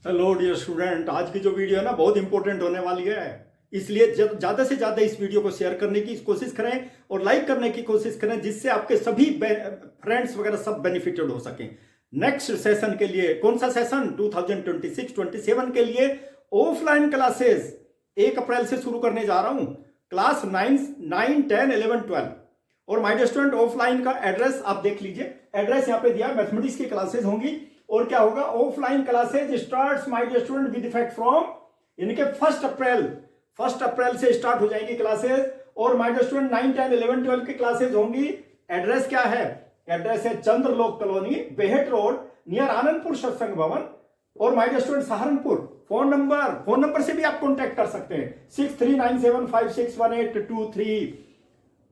Hello dear student, आज की जो वीडियो है ना बहुत इंपॉर्टेंट होने वाली है। इसलिए ज़्यादा से ज़्यादा इस वीडियो को शेयर करने की कोशिश करें और लाइक करने की कोशिश करें, जिससे आपके सभी फ्रेंड्स वगैरह सब बेनिफिटेड हो सकें। नेक्स्ट सेशन के लिए, कौन सा सेशन, 2026-27 के लिए ऑफलाइन क्लासेस 1 अप्रैल से शुरू करने जा रहा हूं। क्लास 9, 10, 11, 12 और माय डियर स्टूडेंट ऑफलाइन का एड्रेस आप देख लीजिए। एड्रेस यहाँ पे दिया, मैथमेटिक्स की क्लासेस होंगी और क्या होगा, offline classes starts my dear student with effect from इनके 1 अप्रैल से स्टार्ट हो जाएगी क्लासेस। और माय डियर स्टूडेंट 9, 10, 11, 12 की क्लासेज होंगी। एड्रेस क्या है? एड्रेस है Chandralok colony, Behat road, near Anandpur Satsang Bhavan और my dear student Saharanpur. Phone number से भी आप कॉन्टेक्ट कर सकते हैं 6397561823।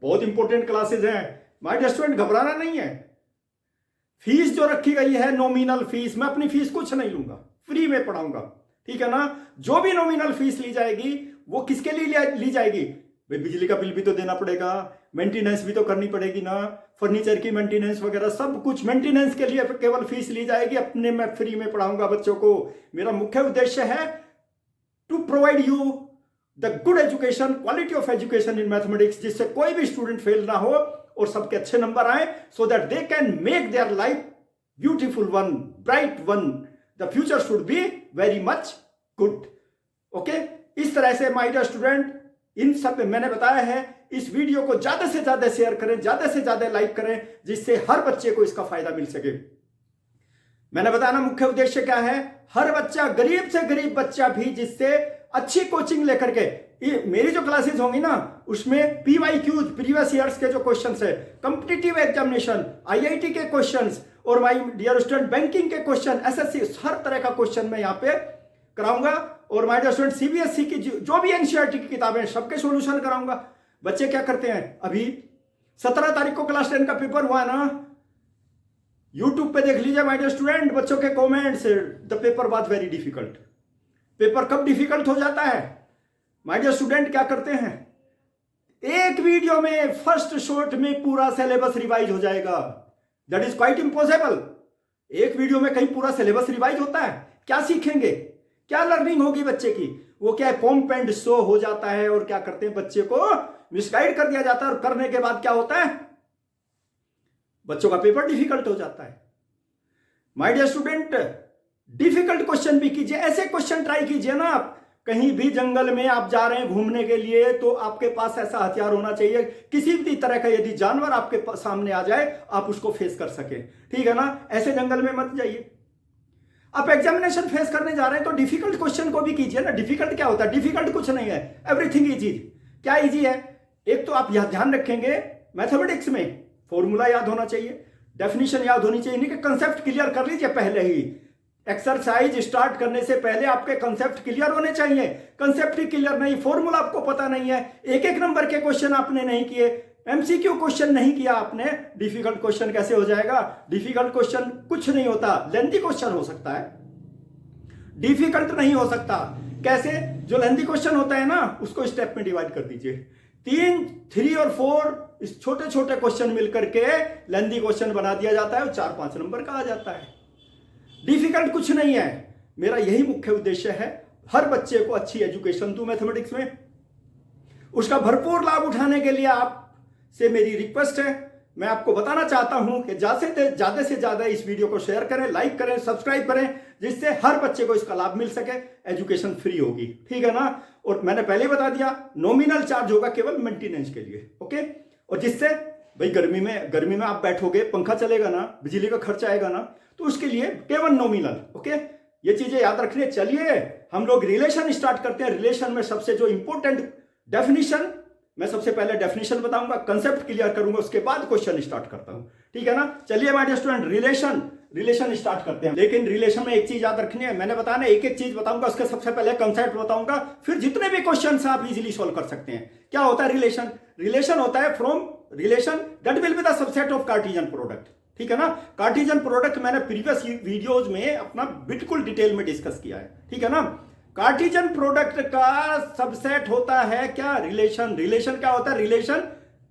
बहुत इंपॉर्टेंट क्लासेज हैं माय डियर स्टूडेंट, घबराना नहीं है। फीस जो रखी गई है नॉमिनल फीस, मैं अपनी फीस कुछ नहीं लूंगा, फ्री में पढ़ाऊंगा, ठीक है ना। जो भी नॉमिनल फीस ली जाएगी वो किसके लिए ली जाएगी? भाई बिजली का बिल भी तो देना पड़ेगा, मेंटेनेंस भी तो करनी पड़ेगी ना, फर्नीचर की मेंटेनेंस वगैरह सब कुछ मेंटेनेंस के लिए केवल फीस ली जाएगी। अपने मैं फ्री में पढ़ाऊंगा बच्चों को। मेरा मुख्य उद्देश्य है to provide you the good education, quality of education in mathematics, जिससे कोई भी स्टूडेंट फेल ना हो और सबके अच्छे नंबर आए, so that they can make their life beautiful one, bright one. The future should be very much good. Okay, इस तरह से माय डियर स्टूडेंट, इन सब में मैंने बताया है, इस वीडियो को ज्यादा से ज्यादा शेयर करें, ज्यादा से ज्यादा लाइक करें, जिससे हर बच्चे को इसका फायदा मिल सके। मैंने बताया ना मुख्य उद्देश्य क्या है, हर बच्चा, गरीब से गरीब बच्चा भी, जिससे अच्छी कोचिंग लेकर के मेरी जो क्लासेस होंगी ना, उसमें PYQ प्रीवियस ईयर्स के जो क्वेश्चंस है, कॉम्पिटिटिव एग्जामिनेशन, IIT के क्वेश्चंस और माय डियर स्टूडेंट बैंकिंग के क्वेश्चन, SSC, हर तरह का क्वेश्चन मैं यहाँ पे कराऊंगा। और माय डियर स्टूडेंट CBSE की जो भी NCERT की किताबें, सबके सोल्यूशन कराऊंगा। बच्चे क्या करते हैं, अभी 17 तारीख को क्लास 10 का पेपर हुआ ना, यूट्यूब पे देख लीजिए माय डियर स्टूडेंट, बच्चों के comments, the paper was very difficult. Paper कब डिफिकल्ट हो जाता है माय डियर स्टूडेंट? क्या करते हैं, एक वीडियो में फर्स्ट शॉट में पूरा सिलेबस रिवाइज हो जाएगा। That is quite impossible. एक वीडियो में कहीं पूरा सिलेबस रिवाइज होता है? क्या सीखेंगे, क्या लर्निंग होगी बच्चे की? वो क्या है, पॉम्प एंड शो हो जाता है और क्या करते हैं, बच्चे को मिसगाइड कर दिया जाता है। और करने के बाद क्या होता है, बच्चों का पेपर डिफिकल्ट हो जाता है। My dear student, difficult question भी कीजिए, ऐसे क्वेश्चन ट्राई कीजिए ना। आप कहीं भी जंगल में आप जा रहे हैं घूमने के लिए, तो आपके पास ऐसा हथियार होना चाहिए, किसी भी तरह का यदि जानवर आपके सामने आ जाए आप उसको फेस कर सके, ठीक है ना। ऐसे जंगल में मत जाइए। आप एग्जामिनेशन फेस करने जा रहे हैं तो डिफिकल्ट क्वेश्चन को भी कीजिए ना। डिफिकल्ट क्या होता है? डिफिकल्ट कुछ नहीं है, एवरीथिंग इज इजी। क्या इजी है? एक तो आप यह ध्यान रखेंगे, मैथमेटिक्स में फॉर्मूला याद होना चाहिए, डेफिनेशन याद होनी चाहिए, इन्हीं के कंसेप्ट क्लियर कर लीजिए पहले ही। एक्सरसाइज स्टार्ट करने से पहले आपके कंसेप्ट क्लियर होने चाहिए। कंसेप्ट ही क्लियर नहीं, फॉर्मूला आपको पता नहीं है, एक एक नंबर के क्वेश्चन आपने नहीं किए, MCQ क्वेश्चन नहीं किया आपने, डिफिकल्ट क्वेश्चन कैसे हो जाएगा? डिफिकल्ट क्वेश्चन कुछ नहीं होता, लेंथी क्वेश्चन हो सकता है, डिफिकल्ट नहीं हो सकता। कैसे? जो लेंथी क्वेश्चन होता है ना, उसको स्टेप में डिवाइड कर दीजिए। 3 और 4 इस छोटे छोटे क्वेश्चन मिलकर के लेंथी क्वेश्चन बना दिया जाता है और 4-5 नंबर का आ जाता है। डिफिकल्ट कुछ नहीं है। मेरा यही मुख्य उद्देश्य है, हर बच्चे को अच्छी एजुकेशन दूं मैथमेटिक्स में। उसका भरपूर लाभ उठाने के लिए आपसे मेरी रिक्वेस्ट है, मैं आपको बताना चाहता हूं कि ज्यादा से ज्यादा इस वीडियो को शेयर करें, लाइक करें, सब्सक्राइब करें, जिससे हर बच्चे को इसका लाभ मिल सके। एजुकेशन फ्री होगी, ठीक है ना। और मैंने पहले ही बता दिया, नॉमिनल चार्ज होगा केवल मेंटेनेंस के लिए, ओके। और जिससे भाई गर्मी में आप बैठोगे, पंखा चलेगा ना, बिजली का खर्चा आएगा ना, तो उसके लिए केवल नॉमिनल, ओके। ये चीजें याद रखनी है। चलिए हम लोग रिलेशन स्टार्ट करते हैं। रिलेशन में सबसे जो इंपॉर्टेंट डेफिनेशन, मैं सबसे पहले डेफिनेशन बताऊंगा, कंसेप्ट क्लियर करूंगा, उसके बाद क्वेश्चन स्टार्ट करता हूं, ठीक है ना। चलिए my dear student, relation start करते हैं। लेकिन रिलेशन में एक चीज याद रखनी है, मैंने बताया ना, एक एक चीज बताऊंगा, उसके सबसे पहले कंसेप्ट बताऊंगा, फिर जितने भी क्वेश्चन आप इजीली सॉल्व कर सकते हैं। क्या होता है रिलेशन? रिलेशन होता है from relation that will be the subset of Cartesian product, ठीक है ना। कार्टेशियन प्रोडक्ट मैंने प्रीवियस वीडियोज में अपना बिल्कुल डिटेल में डिस्कस किया है, ठीक है ना। कार्टेशियन प्रोडक्ट का सबसेट होता है क्या? रिलेशन। रिलेशन क्या होता है? Relation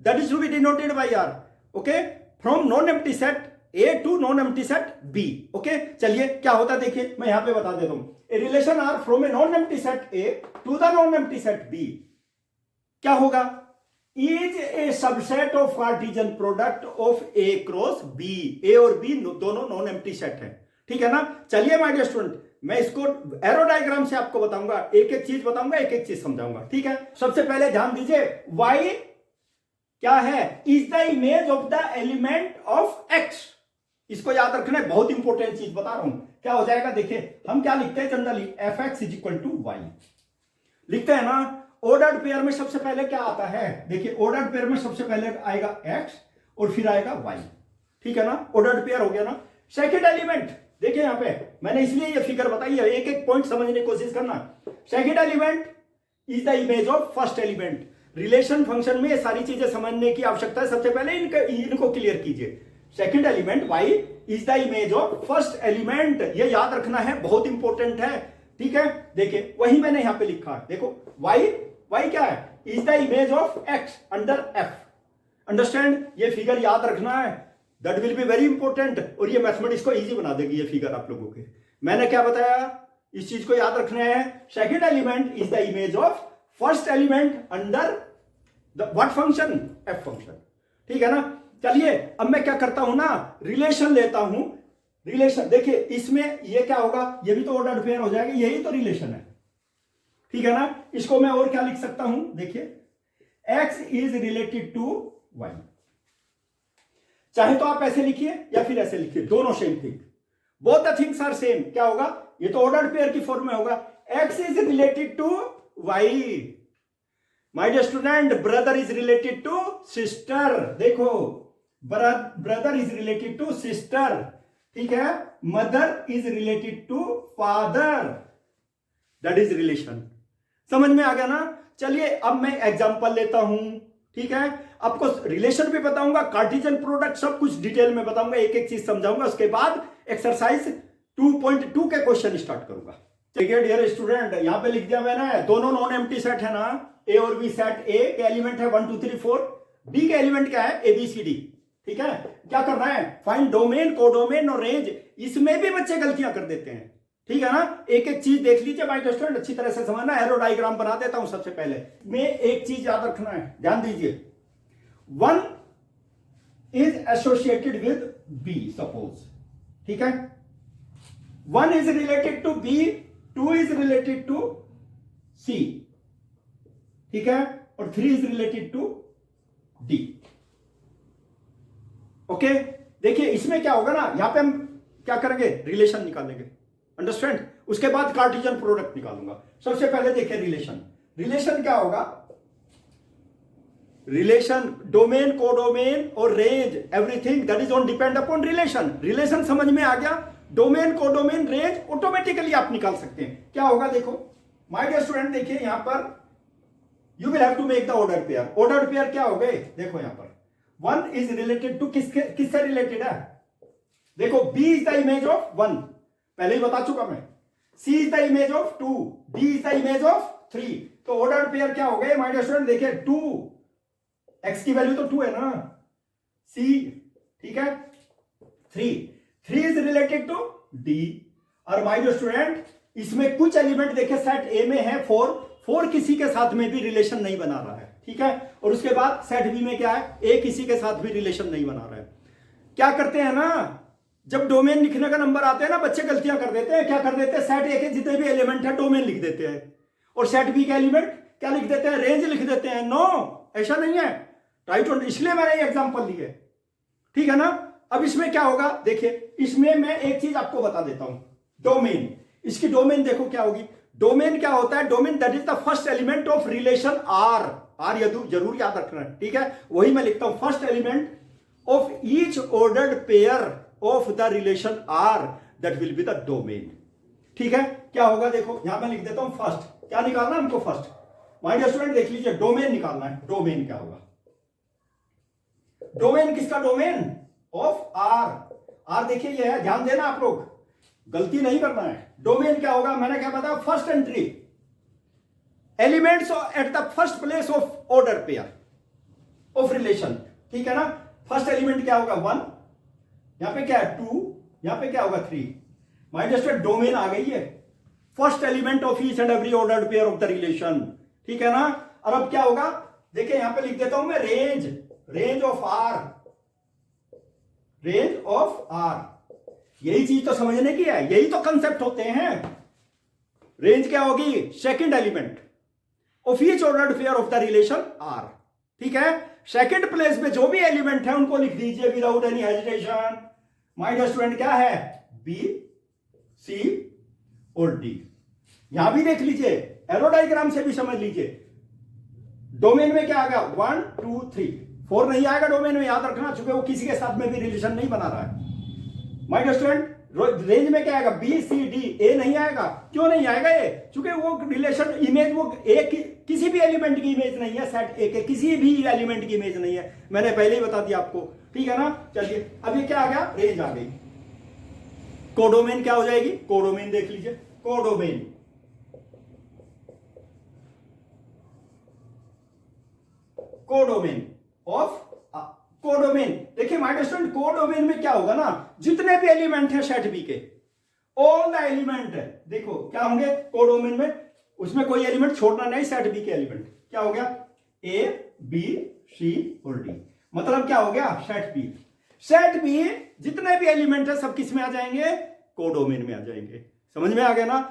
that is to be denoted by R, okay, from non empty set A to non empty set B. Okay, चलिए क्या होता है देखिए, मैं यहां पे बता देता हूं। A relation R from a non empty set A to the non empty set B क्या होगा, is a subset of Cartesian product of A cross B. A और बी दोनों नॉन एम्प्टी सेट है, ठीक है ना। चलिए माय डियर स्टूडेंट, मैं इसको एरो डायग्राम से आपको बताऊंगा, एक एक चीज बताऊंगा, एक एक चीज समझाऊंगा, ठीक है। सबसे पहले ध्यान दीजिए, y क्या है, is the image of the element of x। इसको याद रखना है, बहुत इंपॉर्टेंट चीज बता रहा हूं। क्या हो जाएगा देखिए, हम क्या लिखते हैं generally, F X is equal to Y लिखते हैं ना। ऑर्डर्ड पेयर में सबसे पहले क्या आता है, देखिए ऑर्डर्ड पेयर में सबसे पहले आएगा x और फिर आएगा y, ठीक है ना। ऑर्डर्ड पेयर हो गया ना। सेकंड एलिमेंट देखिए यहां पे मैंने इसलिए ये फिगर बताई है, एक एक पॉइंट समझने की कोशिश करना। Second element is the image of first element. Relation function में ये सारी चीजें समझने की आवश्यकता है, सबसे पहले इनको क्लियर कीजिए। Second element y is the image of first element, ये याद रखना है, बहुत इंपॉर्टेंट है, ठीक है। देखिए वही मैंने यहां पे लिखा है, देखो y क्या है, is the image of x under f। Understand, ये फिगर याद रखना है, that will be very important, और ये मैथमेटिक्स को इजी बना देगी ये फिगर आप लोगों के। मैंने क्या बताया, इस चीज को याद रखना है, second element is the image of first element under the what function, f function, ठीक है ना। चलिए अब मैं क्या करता हूं ना, रिलेशन लेता हूं। रिलेशन देखिए, इसमें ये क्या होगा, ये भी तो ऑर्डर्ड पेयर हो जाएगा, यही तो रिलेशन है, ठीक है ना। इसको मैं और क्या लिख सकता हूं, देखिए x is related to y। चाहे तो आप ऐसे लिखिए या फिर ऐसे लिखिए, दोनों same thing, both the things are same. क्या होगा, ये तो ऑर्डर्ड पेयर की फॉर्म में होगा, x is related to y। My dear student, brother is related to sister, देखो brother is related to sister, ठीक है। Mother is related to father, that is relation. समझ में आ गया ना। चलिए अब मैं एग्जांपल लेता हूं, ठीक है। आपको रिलेशन भी बताऊंगा, कार्टेशियन प्रोडक्ट सब कुछ डिटेल में बताऊंगा, एक एक चीज समझाऊंगा, उसके बाद एक्सरसाइज 2.2 के क्वेश्चन स्टार्ट करूंगा। ठीक है डियर स्टूडेंट, यहां पे लिख दिया मैंने, दोनों नॉन एम्प्टी सेट है ना, ए और बी सेट। ए के एलिमेंट है 1 2 3 4, बी के एलिमेंट क्या है, ए बी सी डी, ठीक है। क्या करना है, फाइंड डोमेन, कोडोमेन और रेंज। इसमें भी बच्चे गलतियां कर देते हैं, ठीक है ना। एक एक चीज देख लीजिए माय डियर स्टूडेंट, अच्छी तरह से समझना। एरो डायग्राम बना देता हूं सबसे पहले। मैं एक चीज याद रखना है, ध्यान दीजिए, 1 is associated with B suppose, ठीक है। 1 is related to B, 2 is related to C, ठीक है, और 3 is related to D. Okay, देखिए इसमें क्या होगा ना, यहां पे हम क्या करेंगे, रिलेशन निकालेंगे, अंडरस्टैंड। उसके बाद कार्टेशियन प्रोडक्ट निकालूंगा। सबसे पहले देखिए रिलेशन, रिलेशन क्या होगा, रिलेशन डोमेन, कोडोमेन और range, everything that is on depend upon relation. Relation समझ में आ गया, डोमेन, कोडोमेन, रेंज ऑटोमेटिकली आप निकाल सकते हैं। क्या होगा देखो माय डियर स्टूडेंट, देखिए यहां पर you will have to make the order pair. Order pair क्या हो गए, देखो यहां पर 1 इज रिलेटेड टू किससे रिलेटेड है, देखो b is the image of 1, पहले ही बता चुका मैं। c is the image of 2, d is the image of 3। तो ऑर्डर पेयर क्या हो गए माय डियर स्टूडेंट, देखिए 2, x की वैल्यू तो 2 है ना, c, ठीक है, 3 इज रिलेटेड टू d। और माय डियर स्टूडेंट, इसमें कुछ एलिमेंट देखिए सेट ए में है 4 किसी के साथ में भी रिलेशन नहीं बना रहा है, ठीक है। और उसके बाद सेट बी में क्या है, ए किसी के साथ भी रिलेशन नहीं बना रहा है। क्या करते हैं ना, जब डोमेन लिखने का नंबर आते हैं ना, बच्चे गलतियां कर देते हैं। क्या कर देते हैं, सेट ए के जितने भी एलिमेंट है डोमेन लिख देते हैं, और सेट बी के एलिमेंट क्या लिख देते हैं, रेंज लिख देते हैं। नो, ऐसा नहीं है, राइट। इसलिए मैंने ये एग्जांपल ली है, ठीक है ना। अब इसमें क्या होगा, देखिए इसमें मैं एक चीज आपको बता देता हूं, डोमेन। इसकी डोमेन देखो क्या होगी, डोमेन क्या होता है, domain that is the first element of relation R. जरूर याद रखना है, ठीक है। वही मैं लिखता हूं, first element of each ordered pair of the relation R, that will be the domain, ठीक है। क्या होगा देखो, यहां मैं लिख देता हूं फर्स्ट, क्या निकालना है हमको, फर्स्ट माय डियर स्टूडेंट देख लीजिए, डोमेन निकालना है। डोमेन क्या होगा, डोमेन किसका, डोमेन ऑफ आर देखिए ये है, ध्यान देना आप लोग, गलती नहीं करना है। डोमेन क्या होगा, मैंने क्या बताया, first entry, elements at the first place of order pair of relation, ठीक है ना। फर्स्ट एलिमेंट क्या होगा 1, यहां पे क्या है 2, यहां पे क्या होगा 3। माय डियर स्टूडेंट डोमेन आ गई है, first element of each and every ordered pair of the relation, ठीक है ना। और अब क्या होगा, देखिए यहां पे लिख देता हूं मैं range of R, range of R. यही चीज तो समझने की है, यही तो कंसेप्ट होते हैं। रेंज क्या होगी, second element of each ordered pair of the relation R, ठीक है। सेकंड प्लेस पे जो भी एलिमेंट है उनको लिख दीजिए without any hesitation. My dear student क्या है, बी, सी और डी। यहां भी देख लीजिए, एरो डायग्राम से भी समझ लीजिए। डोमेन में क्या आ गया 1 2 3, 4 नहीं आएगा डोमेन में, याद रखना, चूंकि वो किसी के साथ में भी रिलेशन नहीं बना रहा है। माय डियर स्टूडेंट रेंज में क्या आएगा, बी सी डी, ए नहीं आएगा। क्यों नहीं आएगा ए, चूंकि वो रिलेशन इमेज वो ए की किसी भी एलिमेंट की इमेज नहीं है, सेट ए के किसी भी एलिमेंट की इमेज नहीं है, मैंने पहले ही बता दिया आपको, ठीक है ना। चलिए अब ये क्या आ गया, रेंज आ गई। कोडोमेन क्या हो जाएगी, कोडोमेन देख लीजिए, कोडोमेन कोडोमेन ऑफ कोडोमेन। देखिए माय डियर स्टूडेंट कोडोमेन में क्या होगा ना, जितने भी एलिमेंट हैं सेट बी के, ऑल द एलिमेंट है, देखो क्या होंगे कोडोमेन में, उसमें कोई एलिमेंट छोड़ना नहीं, सेट बी के एलिमेंट क्या हो गया, ए बी सी और डी। मतलब क्या हो गया, सेट बी। सेट बी जितने भी एलिमेंट है सब किस में आ जाएंगे, कोडोमेन में आ जाएंगे। समझ में आ गया ना,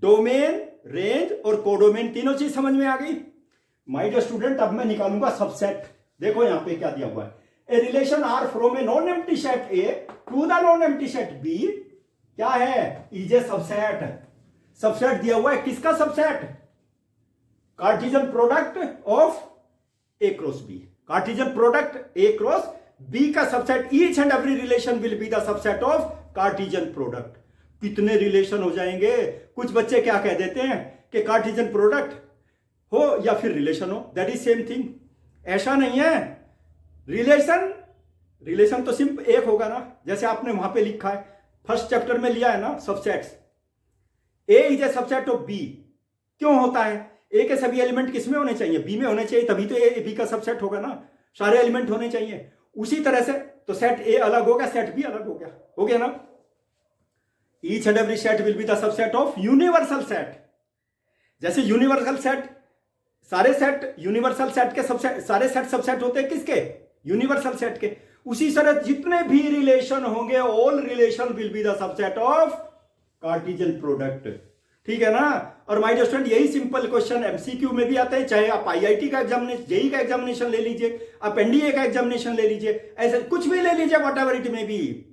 डोमेन, रेंज और कोडोमेन तीनों चीज समझ में आ गई। माय डियर स्टूडेंट अब मैं निकालूंगा सबसेट। देखो यहां पे क्या दिया हुआ है, a relation R from a non empty set A to the non empty set B क्या है, इज ए सबसेट। सबसेट दिया हुआ है, किसका subset, Cartesian product of A cross B, Cartesian product A cross B का subset. Each and every relation will be the subset of Cartesian product. कितने relation हो जाएंगे, कुछ बच्चे क्या कह देते हैं कि कार्टेशियन प्रोडक्ट हो या फिर रिलेशन हो, दैट इज सेम थिंग। ऐसा नहीं है, रिलेशन तो सिर्फ एक होगा ना, जैसे आपने वहां पे लिखा है फर्स्ट चैप्टर में लिया है ना subsets, A is a subset of B. क्यों होता है, ए के सभी एलिमेंट किस में होने चाहिए, बी में होने चाहिए, तभी तो ए बी का सबसेट होगा ना, सारे एलिमेंट होने चाहिए। उसी तरह से तो सेट ए अलग हो गया, सेट बी अलग हो गया ना। Each and every set will be the subset of universal set. जैसे यूनिवर्सल सेट, सारे सेट यूनिवर्सल सेट के सबसेट, सारे सेट सबसेट होते हैं किसके, यूनिवर्सल सेट के। उसी तरह जितने भी रिलेशन होंगे all relation will be the subset of Cartesian product, ठीक है ना। और माय डियर स्टूडेंट यही सिंपल क्वेश्चन एमसीक्यू में भी आते हैं, चाहे आप आईआईटी का एग्जामिनेशन, जेई का एग्जामिनेशन ले लीजिए, आप एनडीए का एग्जामिनेशन ले लीजिए, ऐसे कुछ भी ले लीजिए, व्हाटएवर इट में भी,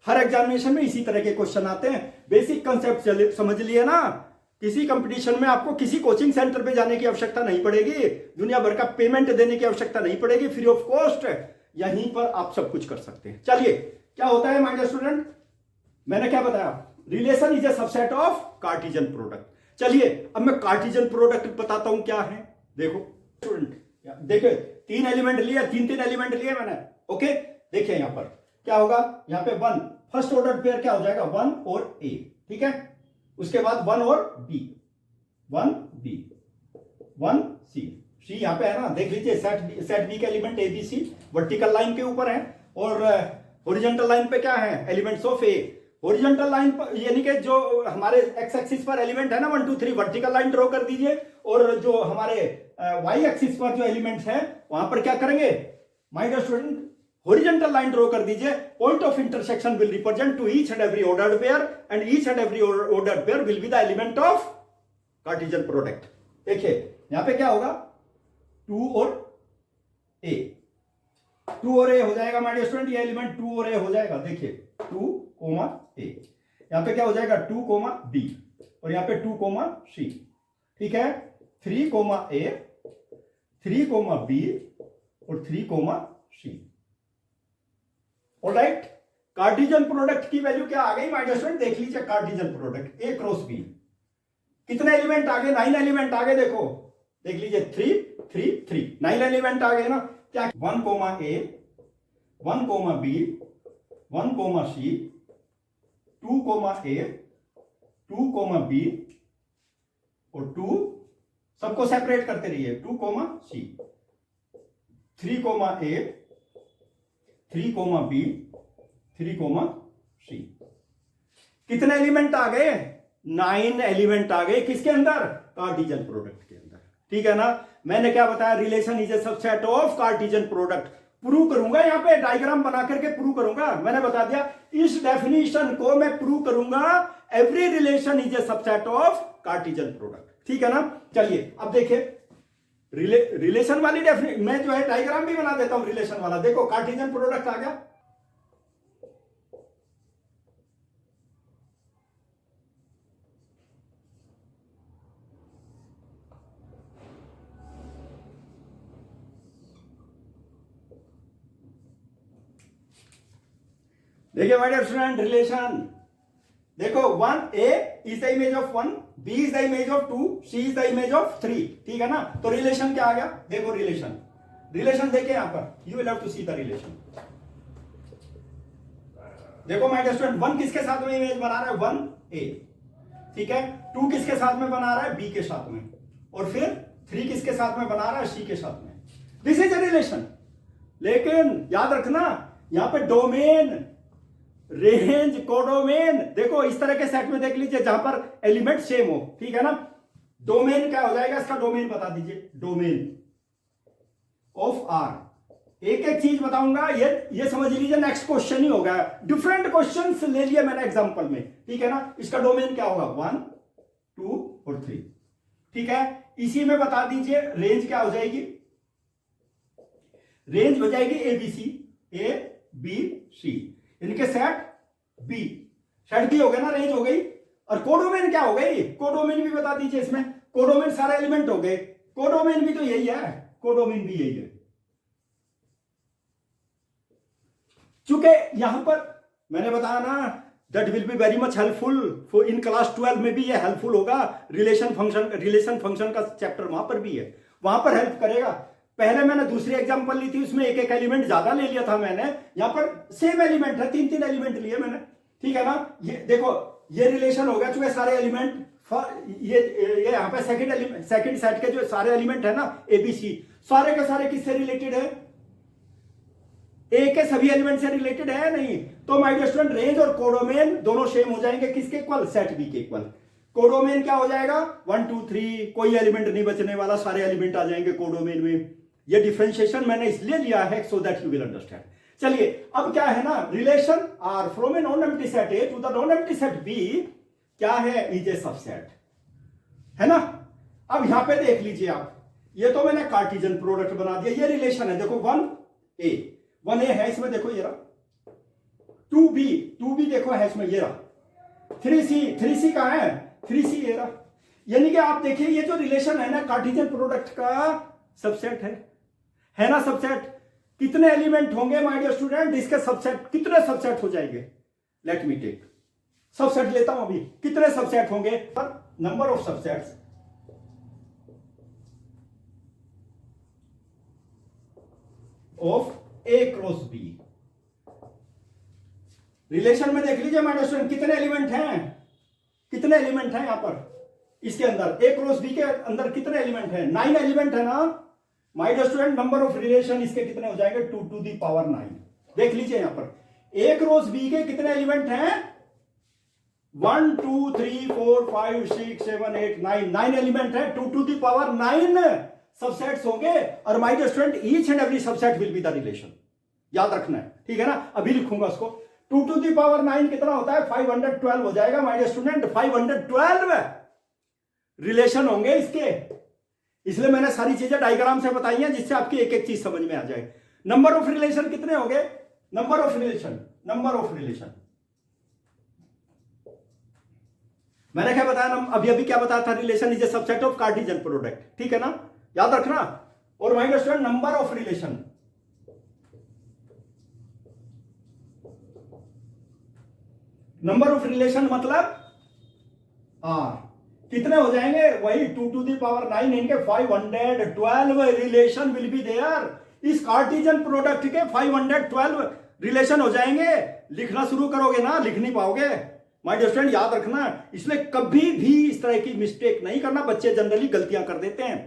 हर एग्जामिनेशन में इसी तरह के क्वेश्चन आते हैं। बेसिक कंसेप्ट समझ लिए ना, किसी कंपटीशन में आपको किसी कोचिंग सेंटर पे जाने की आवश्यकता नहीं पड़ेगी, दुनिया भर का पेमेंट देने की आवश्यकता नहीं पड़ेगी, फ्री ऑफ कॉस्ट यहीं पर आप सब कुछ कर सकते हैं। चलिए क्या होता है माय डियर स्टूडेंट, मैंने क्या बताया, relation is a subset of Cartesian product. चलिए अब मैं कार्टेशियन प्रोडक्ट बताता हूं क्या है। देखो स्टूडेंट देखिए, तीन एलिमेंट लिए, तीन एलिमेंट लिए मैंने, ओके। देखिए यहां पर क्या होगा, यहां पे 1 फर्स्ट ऑर्डर पेयर क्या हो जाएगा, 1 और ए, ठीक है। उसके बाद 1 और बी, 1 बी 1 सी, सी यहां पे है ना, देख लीजिए सेट बी के element A B C vertical line के ऊपर है, और हॉरिजॉन्टल लाइन पे क्या है, elements of A. Horizontal line पर यानी कि जो हमारे एक्स एक्सिस पर एलिमेंट है ना 1 2 3, वर्टिकल लाइन ड्रॉ कर दीजिए, और जो हमारे वाई एक्सिस पर जो एलिमेंट्स है वहां पर क्या करेंगे, my dear student horizontal line draw कर दीजिए। Point of intersection will represent to each and every ordered pair, and each and every ordered pair will be the element of Cartesian product. देखिए यहां पे क्या होगा, 2 और ए, 2 और ए हो जाएगा माय डियर स्टूडेंट, ये एलिमेंट 2 और ए हो जाएगा। देखिए 2 ए, यहां पे क्या हो जाएगा 2 बी, और यहां पे 2 सी, ठीक है। 3 ए, 3 बी और 3 सी। ऑलराइट, कार्टेशियन प्रोडक्ट की वैल्यू क्या आ गई माय डियर स्टूडेंट, देख लीजिए Cartesian product A cross B, कितने एलिमेंट आ गए, 9 एलिमेंट आ गए। देखो देख लीजिए 3 3 3, 9 एलिमेंट आ गए ना। क्या 1 ए, 1 बी, 1 सी, 2 ए, 2 बी और 2, सबको सेपरेट करते रहिए, 2 सी, 3 ए, 3 बी, 3, कितने एलिमेंट आ गए? 9 एलिमेंट आ गए किसके अंदर? कार्टेशियन प्रोडक्ट के अंदर। ठीक है ना। मैंने क्या बताया? Relation is a subset of Cartesian product. Prove करूंगा, यहां पे डायग्राम बना करके प्रूव करूंगा। मैंने बता दिया इस डेफिनेशन को मैं प्रूव करूंगा, every relation is a subset of Cartesian product. ठीक है ना। चलिए अब देखिए रिलेशन वाली डेफिनेशन, मैं जो है डायग्राम भी बना देता हूं रिलेशन वाला। देखो कार्टेशियन प्रोडक्ट आ गया, देखिए माय डियर स्टूडेंट रिलेशन देखो 1 A is the image of 1, B is the image of 2, C is the image of 3। ठीक है ना। तो रिलेशन क्या आ गया? देखो रिलेशन देखिए यहां पर, you will have to see the relation. देखो माय डियर स्टूडेंट 1 किसके साथ में इमेज बना रहा है? 1A। ठीक है। 2 किसके साथ में बना रहा है? B के साथ में। और फिर 3 किसके साथ में बना रहा है? C के साथ में। This is a relation. लेकिन याद रखना यहां पे डोमेन, रेंज, कोडोमेन, देखो इस तरह के सेट में देख लीजिए जहां पर एलिमेंट सेम हो। ठीक है ना। डोमेन क्या हो जाएगा? इसका डोमेन बता दीजिए। डोमेन ऑफ आर, एक एक चीज बताऊंगा, ये समझ लीजिए नेक्स्ट क्वेश्चन ही होगा। डिफरेंट क्वेश्चंस ले लिए मैंने एग्जांपल में। ठीक है ना। इसका डोमेन क्या होगा? 1, 2 और 3। ठीक है। इसी में बता दीजिए रेंज क्या हो जाएगी? रेंज हो जाएगी ABC, A B C, इनके सेट बी। सेट बी हो गया ना, रेंज हो गई। और कोडोमेन क्या हो गई? कोडोमेन भी बता दीजिए इसमें। कोडोमेन सारे एलिमेंट हो गए। कोडोमेन भी तो यही है, कोडोमेन भी यही है। चूंकि यहां पर मैंने बताया ना that will be very much helpful in class 12 में भी ये हेल्पफुल होगा। रिलेशन फंक्शन का चैप्टर वहां पर भी है, वहां पर हेल्प करेगा। पहले मैंने दूसरी एग्जांपल ली थी, उसमें एक एक एलिमेंट ज्यादा ले लिया था मैंने। यहां पर सेम एलिमेंट है, 3 एलिमेंट लिए मैंने। ठीक है ना। ये देखो ये रिलेशन हो गया चूंकि सारे एलिमेंट, ये यहां पे सेकंड सेट के जो सारे एलिमेंट है ना ABC, सारे के सारे किससे रिलेटेड है? ए के सभी एलिमेंट से रिलेटेड है नहीं। तो माय डियर स्टूडेंट रेंज और कोडोमेन दोनों सेम हो जाएंगे किसके इक्वल? सेट बी के इक्वल। कोडोमेन क्या हो जाएगा? 1 2 3, कोई एलिमेंट नहीं बचने वाला, सारे एलिमेंट आ जाएंगे कोडोमेन में। ये डिफरेंशिएशन मैंने इसलिए लिया है so that you will understand. चलिए अब क्या है ना, relation R from a non empty set A to the non empty set B क्या है? इज ए सबसेट, है ना। अब यहां पे देख लीजिए आप, ये तो मैंने कार्टेशियन प्रोडक्ट बना दिया। ये रिलेशन है, देखो 1A है इसमें, देखो ये रहा। 2B देखो है इसमें, ये रहा। 3C कहां है? 3C ये रहा। यानी कि आप देखिए ये जो रिलेशन है ना कार्टेशियन प्रोडक्ट का सबसेट है ना। सबसेट कितने एलिमेंट होंगे माय डियर स्टूडेंट? इसके सबसेट कितने सबसेट हो जाएंगे? लेट मी टेक सबसेट लेता हूं अभी। कितने सबसेट होंगे? Number of subsets of A cross B। Relation में देख लीजिए माय डियर स्टूडेंट कितने एलिमेंट हैं? कितने एलिमेंट हैं यहां पर इसके अंदर? A क्रॉस B के अंदर कितने एलिमेंट हैं? 9 एलिमेंट है ना my dear student. Number of relation इसके कितने हो जाएंगे? 2 to the power 9। देख लीजिए यहां पर A क्रॉस B के कितने एलिमेंट हैं? 1 2 3 4 5 6 7 8 9 एलिमेंट है। 2 to the power 9 सबसेट्स होंगे। और my dear student each and every subset will be the relation, याद रखना है। ठीक है ना। अभी लिखूंगा उसको। 2 to the power 9 कितना होता है? 512 हो जाएगा माय डियर स्टूडेंट। 512 रिलेशन होंगे इसके, इसलिए मैंने सारी चीजें डायग्राम से बताई हैं जिससे आपकी एक एक चीज समझ में आ जाए। नंबर ऑफ रिलेशन कितने हो गए? नंबर ऑफ रिलेशन मैंने क्या बताया? अभी क्या बताया था? Relation is a subset of Cartesian product. ठीक है ना, याद रखना। और my dear student number of relation, number of relation मतलब आर कितने हो जाएंगे? वही 2 to the power 9 इनके 512 रिलेशन विल बी देयर। इस कार्टेशियन प्रोडक्ट के 512 रिलेशन हो जाएंगे। लिखना शुरू करोगे ना, लिख नहीं पाओगे माय डियर स्टूडेंट, याद रखना। इसलिए कभी भी इस तरह की मिस्टेक नहीं करना, बच्चे जनरली गलतियां कर देते हैं।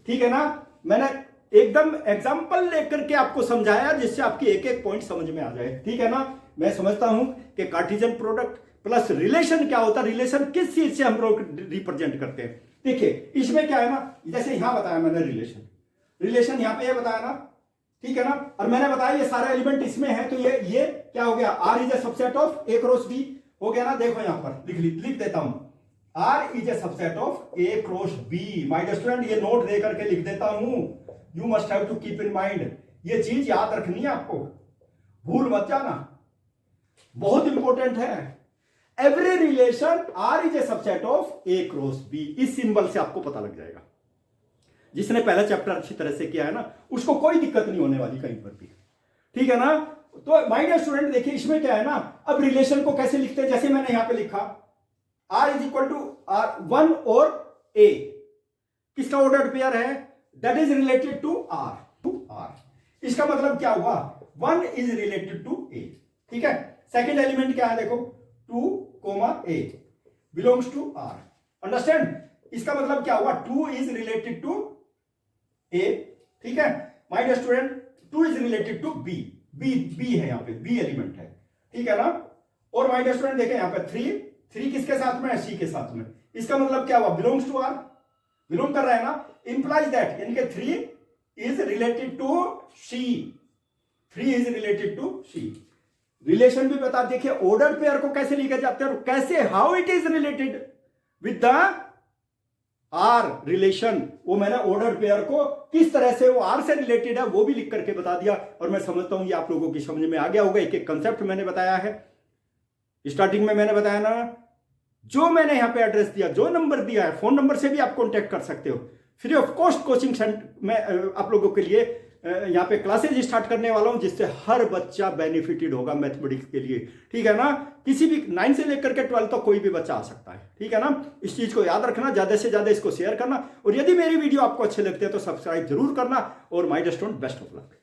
ठीक है ना। मैंने एकदम एग्जाम्पल लेकर के आपको समझाया जिससे आपकी एक एक पॉइंट समझ में आ जाए, ठीक है ना। मैं समझता हूं कि कार्टेशियन प्रोडक्ट प्लस रिलेशन क्या होता है, रिलेशन किस चीज से हम लोग रिप्रेजेंट करते हैं। देखिए इसमें क्या है ना, जैसे यहां बताया मैंने रिलेशन यहां पे ये बताया ना, ठीक है ना, और मैंने बताया ये सारे एलिमेंट इसमें है, तो ये क्या हो गया, R is a subset of A cross B हो गया ना। देखो यहां पर लिख देता हूं, R is a subset of A cross B. My student ये नोट दे करके लिख देता हूं, you must have to keep in mind, ये चीज याद रखनी है आपको, भूल मत जाना, बहुत इंपॉर्टेंट है। Every relation R is a subset of A cross B, इस सिंबल से आपको पता लग जाएगा। जिसने पहला चैप्टर अच्छी तरह से किया है ना, उसको कोई दिक्कत नहीं होने वाली कहीं पर भी, ठीक है ना। तो माय डियर स्टूडेंट देखिए इसमें क्या है ना, अब रिलेशन को कैसे लिखते हैं, जैसे मैंने यहां पे लिखा R is equal to R one और ए, किसका ऑर्डर्ड पेयर है, that is related to R. इसका मतलब क्या हुआ, one is related to A, ठीक है। सेकेंड एलिमेंट क्या है देखो, 2 A belongs to R, understand. इसका मतलब क्या हुआ, 2 इज रिलेटेड टू ए, ठीक है। My dear student 2 is related to B, B है यहां पे, बी एलिमेंट है, ठीक है ना। और माय डियर स्टूडेंट देखें यहां पे 3 किसके साथ में है, सी के साथ में। इसका मतलब क्या हुआ, बिलोंग्स टू आर, बिलोंग कर रहा है ना, इंप्लाइज दैट यानी कि 3 is related to C, 3 is related to C. Relation भी बता, देखिए ऑर्डर पेयर को कैसे लिखे जाते हैं, कैसे, how it is related with the R relation, वो मैंने ऑर्डर पेयर को किस तरह से वो आर से रिलेटेड है वो भी लिख करके बता दिया। और मैं समझता हूं ये आप लोगों की समझ में आ गया होगा, एक एक कंसेप्ट मैंने बताया है। स्टार्टिंग में मैंने बताया ना, जो मैंने यहां पे एड्रेस दिया, जो नंबर दिया है, फोन नंबर से भी आप कांटेक्ट कर सकते हो। Free of cost coaching centre में आप लोगों के लिए यहाँ पे क्लासेज स्टार्ट करने वाला हूं, जिससे हर बच्चा बेनिफिटेड होगा मैथमेटिक्स के लिए, ठीक है ना। किसी भी 9 से लेकर के 12 तक कोई भी बच्चा आ सकता है, ठीक है ना। इस चीज को याद रखना, ज्यादा से ज्यादा इसको शेयर करना, और यदि मेरी वीडियो आपको अच्छे लगते हैं तो सब्सक्राइब जरूर करना। और my dear student best of luck.